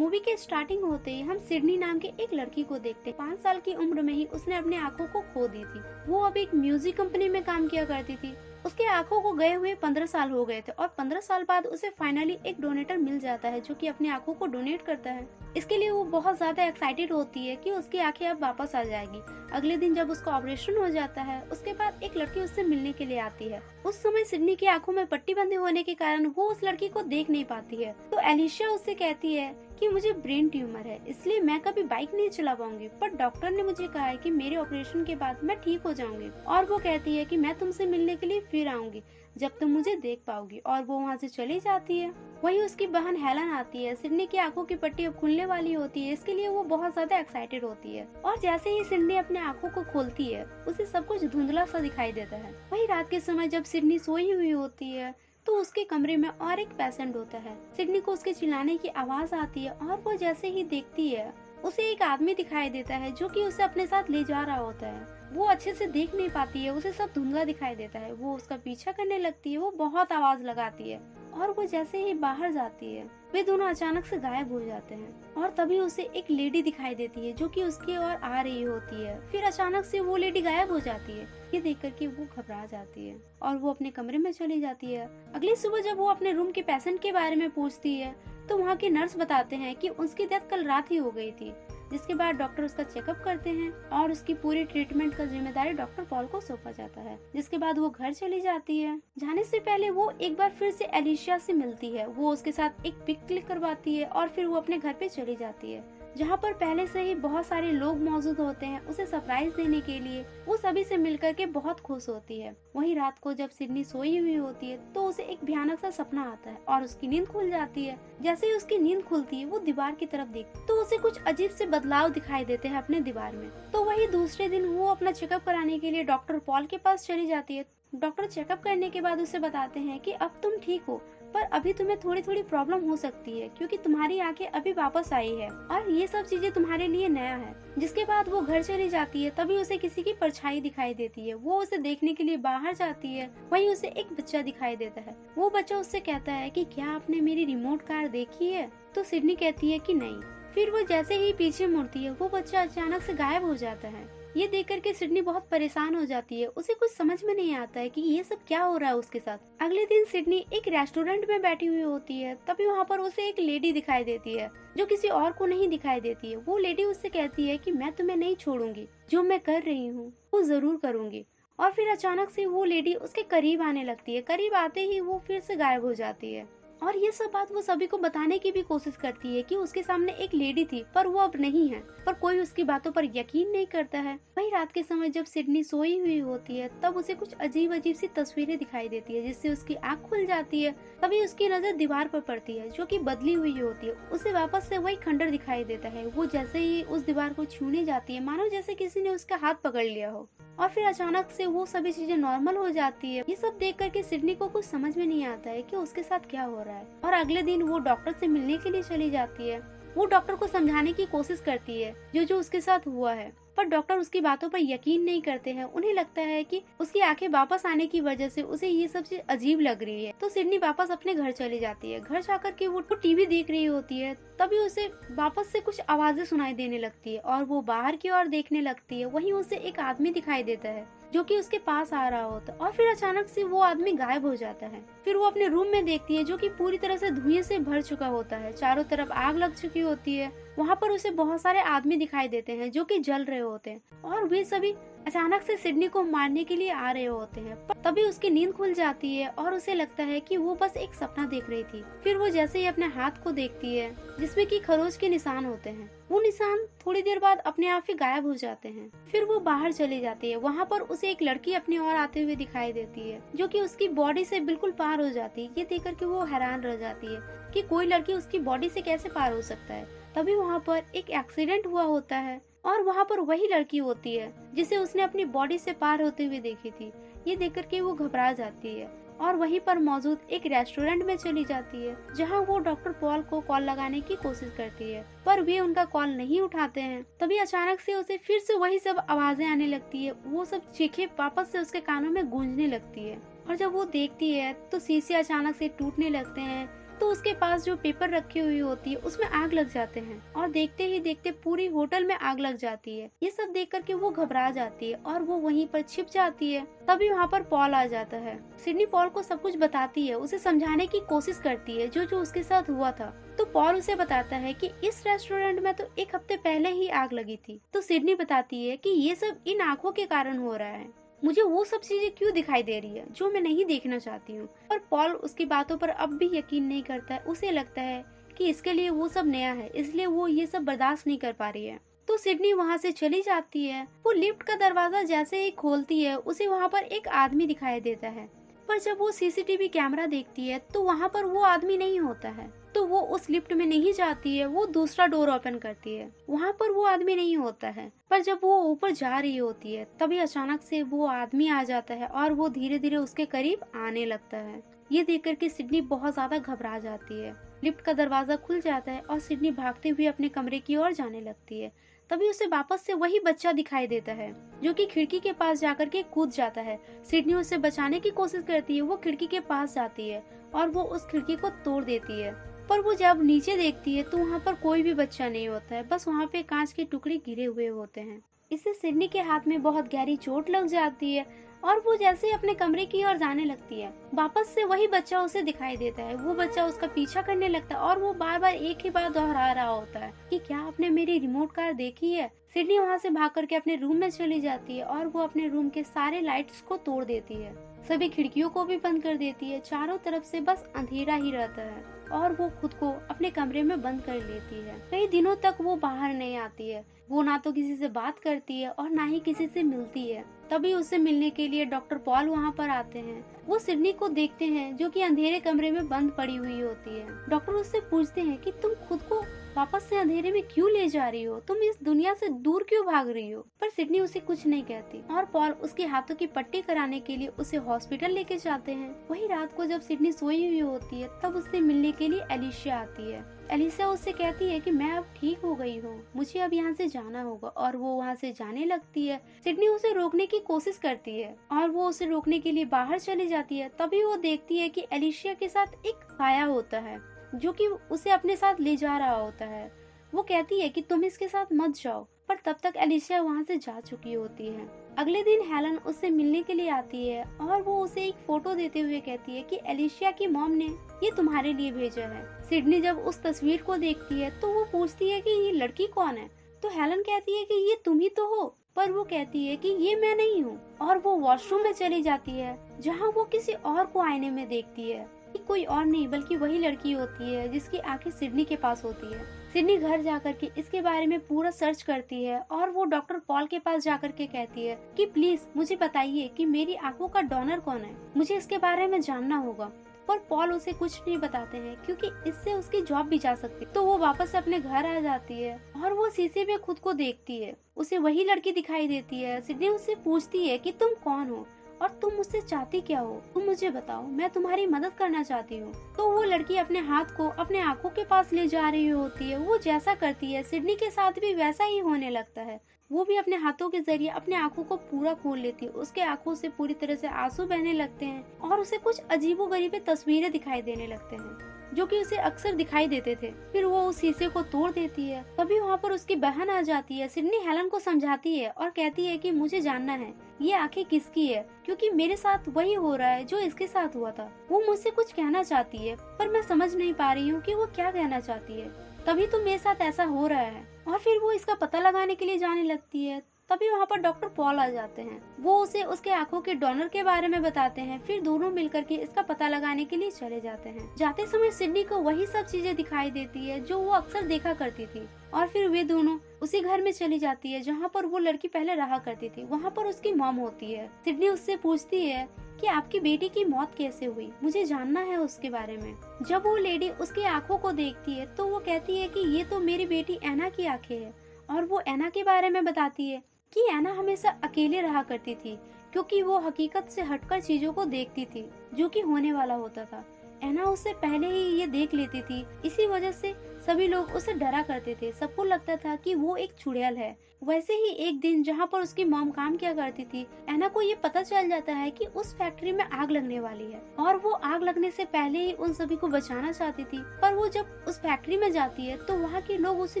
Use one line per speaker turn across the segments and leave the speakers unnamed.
Movie के starting होते ही हम सिडनी नाम के एक लड़की को देखते हैं। 5 साल की उम्र में ही उसने अपनी आंखों को खो दी थी। वो अब एक म्यूजिक कंपनी में काम किया करती थी। उसके आंखों को गए हुए 15 साल हो गए थे और 15 साल बाद उसे फाइनली एक डोनेटर मिल जाता है जो कि अपनी आंखों को डोनेट करता है। इसके लिए वो बहुत ज्यादा एक्साइटेड होती है कि उसकी आंखें अब वापस आ जाएगी। अगले दिन जब उसका ऑपरेशन हो जाता है, उसके बाद एक लड़की उससे मिलने के लिए आती है। उस समय सिडनी की आंखों में पट्टी बंधी होने के कारण वो उस लड़की को देख नहीं पाती है। तो एलिशिया उससे कहती है कि मुझे ब्रेन ट्यूमर है, इसलिए मैं कभी बाइक नहीं चला पाऊंगी, पर डॉक्टर ने मुझे कहा है कि मेरे ऑपरेशन के बाद मैं ठीक हो जाऊंगी। और वो कहती है कि मैं तुमसे मिलने के लिए फिर आऊंगी जब तुम मुझे देख पाओगी, और वो वहाँ से चली जाती है। वही उसकी बहन हेलन आती है। सिडनी की आंखों की पट्टी अब खुलने वाली होती है, इसके लिए वो बहुत ज्यादा एक्साइटेड होती है। और जैसे ही सिडनी अपने आंखों को खोलती है, उसे सब कुछ धुंधला सा दिखाई देता है। वही रात के समय जब सिडनी सोई हुई होती है, तो उसके कमरे में और एक पेशेंट होता है। सिडनी को उसके चिल्लाने की आवाज आती है और वो जैसे ही देखती है, उसे एक आदमी दिखाई देता है जो कि उसे अपने साथ ले जा रहा होता है। वो अच्छे से देख नहीं पाती है, उसे सब धुंधला दिखाई देता है। वो उसका पीछा करने लगती है, वो बहुत आवाज लगाती है और वो जैसे ही बाहर जाती है, वे दोनों अचानक से गायब हो जाते हैं। और तभी उसे एक लेडी दिखाई देती है जो कि उसकी ओर आ रही होती है। फिर अचानक से वो लेडी गायब हो जाती है। ये देख करके वो घबरा जाती है और वो अपने कमरे में चली जाती है। अगली सुबह जब वो अपने रूम के पेशेंट के बारे में पूछती है, तो वहाँ के नर्स बताते हैं कि उसकी डेथ कल रात ही हो गई थी। जिसके बाद डॉक्टर उसका चेकअप करते हैं और उसकी पूरी ट्रीटमेंट का जिम्मेदारी डॉक्टर पॉल को सौंपा जाता है। जिसके बाद वो घर चली जाती है। जाने से पहले वो एक बार फिर से एलिशिया से मिलती है। वो उसके साथ एक पिक क्लिक करवाती है और फिर वो अपने घर पे चली जाती है, जहाँ पर पहले से ही बहुत सारे लोग मौजूद होते हैं उसे सरप्राइज देने के लिए। वो सभी से मिलकर के बहुत खुश होती है। वही रात को जब सिडनी सोई हुई होती है, तो उसे एक भयानक सा सपना आता है और उसकी नींद खुल जाती है। जैसे ही उसकी नींद खुलती है, वो दीवार की तरफ देखती तो उसे कुछ अजीब से बदलाव दिखाई देते हैं अपने दीवार में। तो वही दूसरे दिन वो अपना चेकअप कराने के लिए डॉक्टर पॉल के पास चली जाती है। डॉक्टर चेकअप करने के बाद उसे बताते हैं कि अब तुम ठीक हो, पर अभी तुम्हें थोड़ी थोड़ी प्रॉब्लम हो सकती है क्योंकि तुम्हारी आंखें अभी वापस आई है और ये सब चीजें तुम्हारे लिए नया है। जिसके बाद वो घर चली जाती है। तभी उसे किसी की परछाई दिखाई देती है। वो उसे देखने के लिए बाहर जाती है। वहीं उसे एक बच्चा दिखाई देता है। वो बच्चा उससे कहता है कि क्या आपने मेरी रिमोट कार देखी है? तो सिडनी कहती है कि नहीं। फिर वो जैसे ही पीछे मुड़ती है, वो बच्चा अचानक से गायब हो जाता है। ये देख करके सिडनी बहुत परेशान हो जाती है। उसे कुछ समझ में नहीं आता है कि ये सब क्या हो रहा है उसके साथ। अगले दिन सिडनी एक रेस्टोरेंट में बैठी हुई होती है। तभी वहाँ पर उसे एक लेडी दिखाई देती है जो किसी और को नहीं दिखाई देती है। वो लेडी उससे कहती है कि मैं तुम्हें नहीं छोड़ूंगी, जो मैं कर रही हूँ वो जरूर करूंगी। और फिर अचानक से वो लेडी उसके करीब आने लगती है। करीब आते ही वो फिर से गायब हो जाती है। और ये सब बात वो सभी को बताने की भी कोशिश करती है कि उसके सामने एक लेडी थी, पर वो अब नहीं है। पर कोई उसकी बातों पर यकीन नहीं करता है। वही रात के समय जब सिडनी सोई हुई होती है, तब उसे कुछ अजीब अजीब सी तस्वीरें दिखाई देती है, जिससे उसकी आंख खुल जाती है। तभी उसकी नजर दीवार पर पड़ती है जो कि बदली हुई होती है। उसे वापस से वही खंडर दिखाई देता है। वो जैसे ही उस दीवार को छूने जाती है, मानो जैसे किसी ने उसका हाथ पकड़ लिया हो। और फिर अचानक से वो सभी चीजें नॉर्मल हो जाती है। ये सब देख करके सिडनी को कुछ समझ में नहीं आता है कि उसके साथ क्या हो रहा है। और अगले दिन वो डॉक्टर से मिलने के लिए चली जाती है। वो डॉक्टर को समझाने की कोशिश करती है जो जो उसके साथ हुआ है, पर डॉक्टर उसकी बातों पर यकीन नहीं करते हैं। उन्हें लगता है कि उसकी आंखें वापस आने की वजह से उसे ये सब चीज अजीब लग रही है। तो सिडनी वापस अपने घर चली जाती है। घर जाकर के वो टीवी देख रही होती है। तभी उसे वापस से कुछ आवाजें सुनाई देने लगती है और वो बाहर की ओर देखने लगती है। वहीं उसे एक आदमी दिखाई देता है जो कि उसके पास आ रहा होता है। और फिर अचानक से वो आदमी गायब हो जाता है। फिर वो अपने रूम में देखती है जो कि पूरी तरह से धुएं से भर चुका होता है। चारों तरफ आग लग चुकी होती है। वहाँ पर उसे बहुत सारे आदमी दिखाई देते हैं जो कि जल रहे होते हैं और वे सभी अचानक से सिडनी को मारने के लिए आ रहे होते हैं। पर तभी उसकी नींद खुल जाती है और उसे लगता है कि वो बस एक सपना देख रही थी। फिर वो जैसे ही अपने हाथ को देखती है जिसमें कि खरोच के निशान होते हैं, वो निशान थोड़ी देर बाद अपने आप ही गायब हो जाते हैं। फिर वो बाहर चली जाती है। वहाँ पर उसे एक लड़की अपनी ओर आते हुए दिखाई देती है जो कि उसकी बॉडी से बिल्कुल पार हो जाती है। ये देख करके वो हैरान रह जाती है कि कोई लड़की उसकी बॉडी से कैसे पार हो सकता है। तभी वहाँ पर एक एक्सीडेंट हुआ होता है और वहाँ पर वही लड़की होती है जिसे उसने अपनी बॉडी से पार होते हुए देखी थी। ये देख करके वो घबरा जाती है और वहीं पर मौजूद एक रेस्टोरेंट में चली जाती है, जहां वो डॉक्टर पॉल को कॉल लगाने की कोशिश करती है, पर वे उनका कॉल नहीं उठाते हैं। तभी अचानक से उसे फिर से वही सब आवाजें आने लगती है। वो सब चीखें वापस से उसके कानों में गूंजने लगती है और जब वो देखती है तो शीशे अचानक से टूटने लगते हैं। तो तो उसके पास जो पेपर रखी हुई होती है उसमें आग लग जाते हैं और देखते ही देखते पूरी होटल में आग लग जाती है। ये सब देख करके वो घबरा जाती है और वो वहीं पर छिप जाती है। तभी वहाँ पर पॉल आ जाता है। सिडनी पॉल को सब कुछ बताती है, उसे समझाने की कोशिश करती है जो जो उसके साथ हुआ था। तो पॉल उसे बताता है कि इस रेस्टोरेंट में तो 1 हफ्ते पहले ही आग लगी थी। तो सिडनी बताती है कि ये सब इन आँखों के कारण हो रहा है। मुझे वो सब चीजें क्यों दिखाई दे रही है जो मैं नहीं देखना चाहती हूँ। पर पॉल उसकी बातों पर अब भी यकीन नहीं करता है। उसे लगता है कि इसके लिए वो सब नया है, इसलिए वो ये सब बर्दाश्त नहीं कर पा रही है। तो सिडनी वहाँ से चली जाती है। वो लिफ्ट का दरवाजा जैसे ही खोलती है उसे वहाँ पर एक आदमी दिखाई देता है। पर जब वो सीसीटीवी कैमरा देखती है तो वहाँ पर वो आदमी नहीं होता है। तो वो उस लिफ्ट में नहीं जाती है, वो दूसरा डोर ओपन करती है। वहाँ पर वो आदमी नहीं होता है। पर जब वो ऊपर जा रही होती है तभी अचानक से वो आदमी आ जाता है और वो धीरे धीरे उसके करीब आने लगता है। ये देख कर के सिडनी बहुत ज्यादा घबरा जाती है। लिफ्ट का दरवाजा खुल जाता है और सिडनी भागते हुए अपने कमरे की ओर जाने लगती है। तभी उसे वापस से वही बच्चा दिखाई देता है जो कि खिड़की के पास जाकर के कूद जाता है। सिडनी उसे बचाने की कोशिश करती है। वो खिड़की के पास जाती है और वो उस खिड़की को तोड़ देती है। पर वो जब नीचे देखती है तो वहाँ पर कोई भी बच्चा नहीं होता है, बस वहाँ पे कांच के टुकड़े गिरे हुए होते हैं। इससे सिडनी के हाथ में बहुत गहरी चोट लग जाती है और वो जैसे अपने कमरे की ओर जाने लगती है वापस से वही बच्चा उसे दिखाई देता है। वो बच्चा उसका पीछा करने लगता है और वो बार बार एक ही बात दोहरा रहा होता है कि क्या आपने मेरी रिमोट कार देखी है। सिडनी वहाँ से भाग करके अपने रूम में चली जाती है और वो अपने रूम के सारे लाइट्स को तोड़ देती है, सभी खिड़कियों को भी बंद कर देती है। चारों तरफ से बस अंधेरा ही रहता है और वो खुद को अपने कमरे में बंद कर लेती है। कई दिनों तक वो बाहर नहीं आती है। वो ना तो किसी से बात करती है और ना ही किसी से मिलती है। तभी उससे मिलने के लिए डॉक्टर पॉल वहाँ पर आते हैं। वो सिडनी को देखते हैं जो कि अंधेरे कमरे में बंद पड़ी हुई होती है। डॉक्टर उससे पूछते हैं कि तुम खुद को वापस से अंधेरे में क्यों ले जा रही हो, तुम इस दुनिया से दूर क्यों भाग रही हो। पर सिडनी उसे कुछ नहीं कहती और पॉल उसके हाथों की पट्टी कराने के लिए उसे हॉस्पिटल लेके जाते हैं। वही रात को जब सिडनी सोई हुई होती है तब उससे मिलने के लिए एलिशिया आती है। एलिशिया उससे कहती है कि मैं अब ठीक हो गई हूँ, मुझे अब यहाँ से जाना होगा और वो वहाँ से जाने लगती है। सिडनी उसे रोकने की कोशिश करती है और वो उसे रोकने के लिए बाहर चली जाती है। तभी वो देखती है कि एलिशिया के साथ एक साया होता है जो कि उसे अपने साथ ले जा रहा होता है। वो कहती है कि तुम इसके साथ मत जाओ, पर तब तक एलिशिया वहाँ से जा चुकी होती है। अगले दिन हेलन उससे मिलने के लिए आती है और वो उसे एक फोटो देते हुए कहती है कि एलिशिया की मॉम ने ये तुम्हारे लिए भेजा है। सिडनी जब उस तस्वीर को देखती है तो वो पूछती है कि ये लड़की कौन है। तो हेलन कहती है कि ये तुम ही तो हो, पर वो कहती है कि ये मैं नहीं हूँ और वो वॉशरूम में चली जाती है जहाँ वो किसी और को आईने में देखती है। कोई और नहीं बल्कि वही लड़की होती है जिसकी आंखें सिडनी के पास होती है। सिडनी घर जाकर के इसके बारे में पूरा सर्च करती है और वो डॉक्टर पॉल के पास जाकर के कहती है कि प्लीज मुझे बताइए कि मेरी आंखों का डोनर कौन है, मुझे इसके बारे में जानना होगा। पर पॉल उसे कुछ नहीं बताते हैं क्योंकि इससे उसकी जॉब भी जा सकती। तो वो वापस अपने घर आ जाती है और वो शीशे में खुद को देखती है। उसे वही लड़की दिखाई देती है। सिडनी उससे पूछती है कि तुम कौन हो और तुम मुझसे चाहती क्या हो, तुम मुझे बताओ, मैं तुम्हारी मदद करना चाहती हूँ। तो वो लड़की अपने हाथ को अपने आंखों के पास ले जा रही होती है। वो जैसा करती है सिडनी के साथ भी वैसा ही होने लगता है। वो भी अपने हाथों के जरिए अपने आंखों को पूरा खोल लेती है। उसके आंखों से पूरी तरह से आंसू बहने लगते हैं और उसे कुछ अजीबोगरीब तस्वीरें दिखाई देने लगते हैं जो कि उसे अक्सर दिखाई देते थे। फिर वो उस शीशे को तोड़ देती है। तभी वहाँ पर उसकी बहन आ जाती है। सिडनी हेलन को समझाती है और कहती है कि मुझे जानना है ये आंखें किसकी है, क्योंकि मेरे साथ वही हो रहा है जो इसके साथ हुआ था। वो मुझसे कुछ कहना चाहती है पर मैं समझ नहीं पा रही हूँ कि वो क्या कहना चाहती है। तभी तो मेरे साथ ऐसा हो रहा है। और फिर वो इसका पता लगाने के लिए जाने लगती है। तभी वहाँ पर डॉक्टर पॉल आ जाते हैं। वो उसे उसके आंखों के डोनर के बारे में बताते हैं। फिर दोनों मिलकर के इसका पता लगाने के लिए चले जाते हैं। जाते समय सिडनी को वही सब चीजें दिखाई देती है जो वो अक्सर देखा करती थी। और फिर वे दोनों उसी घर में चली जाती है जहाँ पर वो लड़की पहले रहा करती थी। वहाँ पर उसकी मॉम होती है। सिडनी उससे पूछती है कि आपकी बेटी की मौत कैसे हुई, मुझे जानना है उसके बारे में। जब वो लेडी उसकी आंखों को देखती है तो वो कहती है कि ये तो मेरी बेटी एना की आंखें हैं। और वो एना के बारे में बताती है कि एना हमेशा अकेले रहा करती थी क्योंकि वो हकीकत से हटकर चीजों को देखती थी जो कि होने वाला होता था। एना उससे पहले ही ये देख लेती थी, इसी वजह से सभी लोग उसे डरा करते थे, सबको लगता था कि वो एक चुड़ैल है। वैसे ही एक दिन जहाँ पर उसकी मॉम काम किया करती थी, एना को ये पता चल जाता है कि उस फैक्ट्री में आग लगने वाली है और वो आग लगने से पहले ही उन सभी को बचाना चाहती थी। पर वो जब उस फैक्ट्री में जाती है तो वहाँ के लोग उसे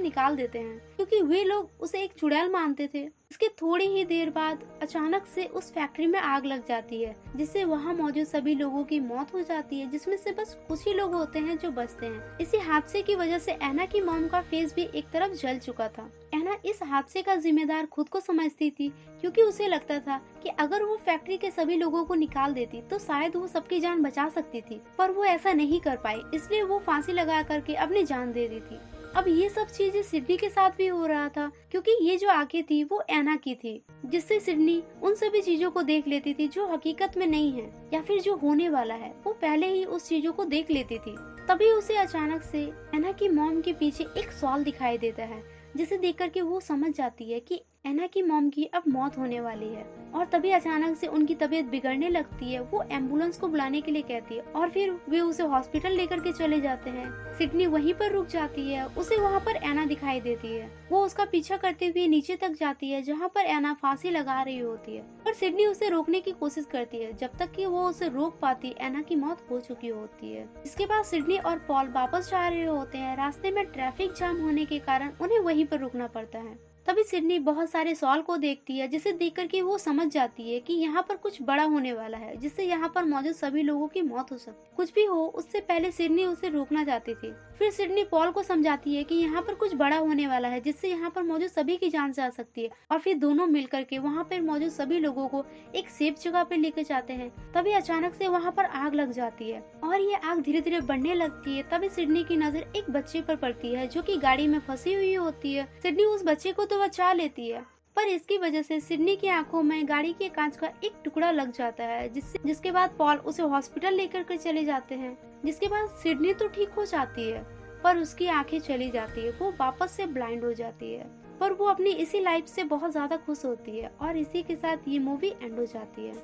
निकाल देते हैं, क्योंकि वे लोग उसे एक चुड़ैल मानते थे। इसके थोड़ी ही देर बाद अचानक से उस फैक्ट्री में आग लग जाती है, जिससे वहाँ मौजूद सभी लोगों की मौत हो जाती है, जिसमें से बस कुछ ही लोग होते हैं जो बचते हैं। इसी हादसे की वजह से एना की मॉम का फेस भी एक तरफ जल चुका था। एना इस हादसे का जिम्मेदार खुद को समझती थी, क्योंकि उसे लगता था कि अगर वो फैक्ट्री के सभी लोगों को निकाल देती तो शायद वो सबकी जान बचा सकती थी, पर वो ऐसा नहीं कर पाई, इसलिए वो फांसी लगा करके अपनी जान दे दी थी। अब ये सब चीजें सिडनी के साथ भी हो रहा था, क्योंकि ये जो आंखें थी वो एना की थी, जिससे सिडनी उन सभी चीजों को देख लेती थी जो हकीकत में नहीं है या फिर जो होने वाला है। वो पहले ही उस चीजों को देख लेती थी। तभी उसे अचानक से एना की मॉम के पीछे एक शॉल दिखाई देता है, जिसे देख करके वो समझ जाती है कि एना की मॉम की अब मौत होने वाली है। और तभी अचानक से उनकी तबीयत बिगड़ने लगती है। वो एम्बुलेंस को बुलाने के लिए कहती है और फिर वे उसे हॉस्पिटल लेकर के चले जाते हैं। सिडनी वहीं पर रुक जाती है। उसे वहाँ पर एना दिखाई देती है। वो उसका पीछा करते हुए नीचे तक जाती है, जहाँ पर एना फांसी लगा रही होती है, पर सिडनी उसे रोकने की कोशिश करती है। जब तक कि वो उसे रोक पाती, एना की मौत हो चुकी होती है। इसके बाद सिडनी और पॉल वापस जा रहे होते हैं। रास्ते में ट्रैफिक जाम होने के कारण उन्हें वहीं पर रुकना पड़ता है। तभी सिडनी बहुत सारे शॉल को देखती है, जिसे देख करके वो समझ जाती है कि यहाँ पर कुछ बड़ा होने वाला है, जिससे यहाँ पर मौजूद सभी लोगों की मौत हो सकती। कुछ भी हो, उससे पहले सिडनी उसे रोकना चाहती थी। फिर सिडनी पॉल को समझाती है कि यहाँ पर कुछ बड़ा होने वाला है, जिससे यहाँ पर मौजूद सभी की जान जा सकती है। और फिर दोनों मिल करके वहाँ पर मौजूद सभी लोगों को एक सेफ जगह पे लेकर जाते हैं। तभी अचानक से वहाँ पर आग लग जाती है और ये आग धीरे धीरे बढ़ने लगती है। तभी सिडनी की नजर एक बच्चे पर पड़ती है, जो कि गाड़ी में फंसी हुई होती है। सिडनी उस बच्चे को तो बचा लेती है, पर इसकी वजह से सिडनी की आंखों में गाड़ी के कांच का एक टुकड़ा लग जाता है, जिसके बाद पॉल उसे हॉस्पिटल लेकर के चले जाते हैं। जिसके बाद सिडनी तो ठीक हो जाती है, पर उसकी आंखें चली जाती है। वो वापस से ब्लाइंड हो जाती है, पर वो अपनी इसी लाइफ से बहुत ज्यादा खुश होती है। और इसी के साथ ये मूवी एंड हो जाती है।